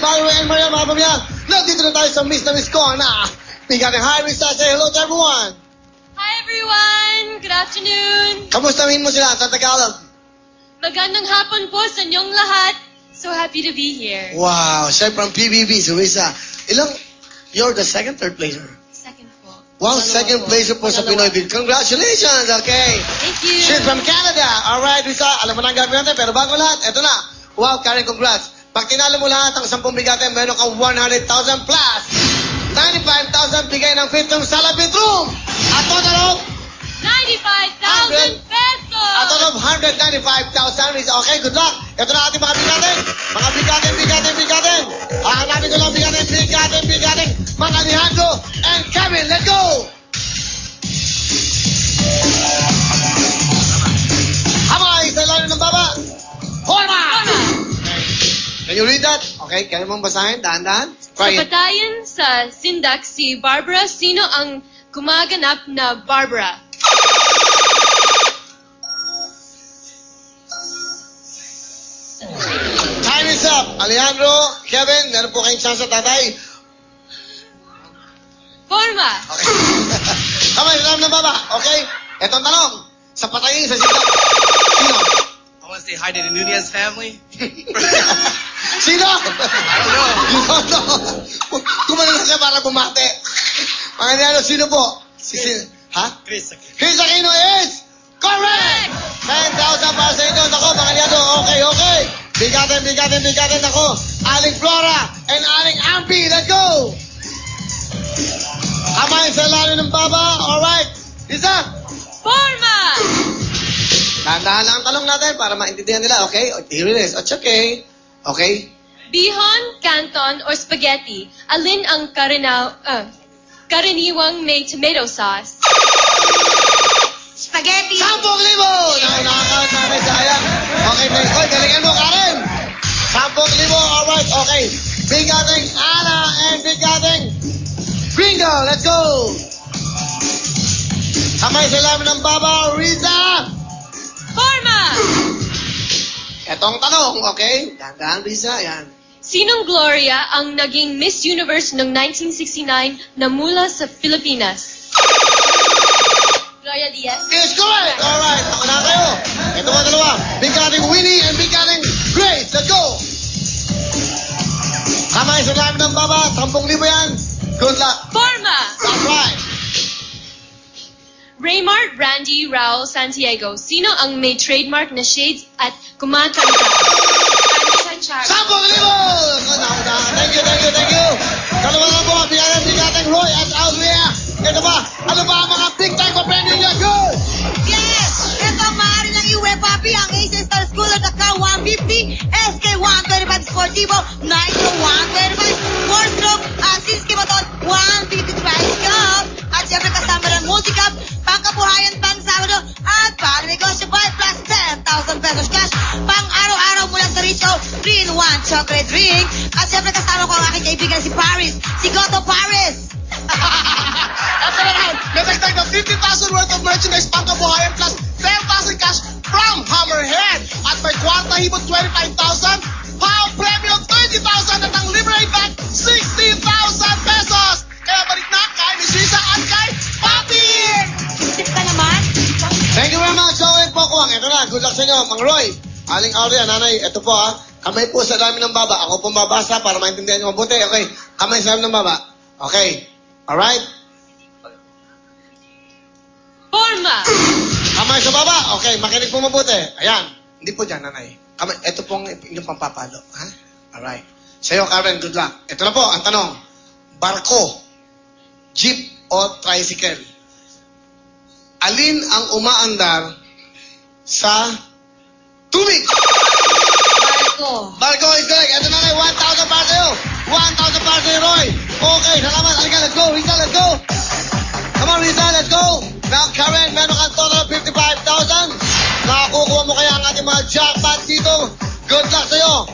Valerie and Maria, mga pamilya. Nandito na tayo sa Miss na Miss ko na bigyan ng Hi, Risa. Say hello to everyone. Hi everyone! Good afternoon! Kamustahin mo sila sa Tagalog? Magandang hapon po sa inyong lahat. So happy to be here. Wow, siya from PBB, so Risa. You're the second, third placer? Second po. Wow, Dalawa second po. placer po sa Dalawa. Pinoy Beat. Congratulations, okay. Thank you. She's from Canada. Alright, Risa, alam mo na ang gagawin natin, pero bago lahat, eto na. Wow, Karen, congrats. Pag tinalo mo lahat ang 10 bigatin, meron kang 100,000 plus 95,000 bigay ng Fifth Room Sala Bedroom. At total of 95,000 pesos! a total of 195,000. Okay, good luck. Ito na ating mga bigatin. Mga bigatin. Hanapin ko lang bigatin. Mga Alejandro and Kevin, let's go! Hamay sa ilalim ng baba. Forma! Can you read that? Okay, kaya mong basahin. Dahan-dahan. Sa Try it. patayan sa Sindak si Barbara, sino ang gumaganap na Barbara? Time is up. Alejandro, Kevin, meron po kayong chance sa tatay. Forma! Okay. Kamay, ilalim ng baba. Okay? Ito ang tanong. Sa patayin sa Sindak. Sino? I want to say hi to the Nunez family. Sino? I don't know. You don't know. Kumalang siya para bumate. Mga niyano, sino po? Ha? Chris. Chris Aquino is correct! 10,000 para sa inyo. Ako, mga niyano, okay. Bigatin ako. Aling Flora and Aling Ampi, let's go! Kamay sa ilalim ng baba. Alright. Isa. Forma! Dahan-dahan lang ang tanong natin para maintindihan nila, okay? Here it is. It's okay. Okay? Bihon, canton, or spaghetti, alin ang karaniwang may tomato sauce? Spaghetti! 10,000! Nakakasama sayang. Okay, next. Oy, galingan mo, Karen! 10,000, alright, okay. Bigating Ana and bigating Gringo, let's go! Kamay sa ilalim ng baba, Riza! Forma! Etong tanong, okay? Dahan-dahan, Riza, yan. Sinong Gloria ang naging Miss Universe noong 1969 na mula sa Pilipinas? Gloria Diaz. Is correct! Alright, ako na kayo. Ito mga dalawa. Bigating Winnie and bigating Grace, let's go! Kamay sa ilalim ng baba, 10,000 yan. Good luck. Forma! That's right. Raymart Randy Raul Santiago. Sino ang may trademark na shades at kumakanta? Santiago. 10,000! Thank you. Dalawa na po, bigating Roy at Alvia. Ito ba? Ano ba ang mga big time pa-pending niya? Go! Yes! Ito maaari ng iwe, papi, ang Ace Star School at Aka 150, SK 125 Sportivo, Nitro 125, 4-stroke, Sinski Baton, 150 Tricycle, at siyempre kasama ng multi-cup, pangkabuhayan pang Sabado, at pang negosyo by plus 10,000 pesos cash, pang araw-araw mula sa Richo, 3-in-1 chocolate drink, at siyempre kasama ko ang aking kaibigan si Paris, si Goto Paris. At naman, may dagdag na 50,000 worth of merchandise pangkabuhayan plus 10,000 cash from Hammerhead. At may kwarta hibot 25,000, pao premium 30,000 at ang libre bag 60,000 pesos. Kaya balik na kay Miss Risa at kay Papi! Tip ka naman. Thank you very much, Owen Pokwang. Ito na, good luck sa inyo. Mang Roy, Aling Aurea, Nanay, ito po ha. Kamay po sa dami ng baba. Ako po mabasa para maintindihan nyo mabuti. Okay, kamay sa dami ng baba. Okay, alright? Forma! Kamay sa baba. Okay, makinig po mabuti. Ayan, hindi po dyan, Nanay. Kamay, ito pong inyong pampapalo. Ha? Alright. Sa'yo, Karen, good luck. Ito na po, ang tanong. Barko, jeep o tricycle? Alin ang umaandar sa tubig? Barko is correct. Ito na rin, 1,000 para sa'yo. 1,000 para sa'yo, Roy. Okay, salamat. Halika, let's go. Risa, let's go. Come on, Risa, let's go. Now, Karen, meron kang total of 55,000. Nakakukuha mo kaya ang ating mga jackpot dito. Good luck sa'yo.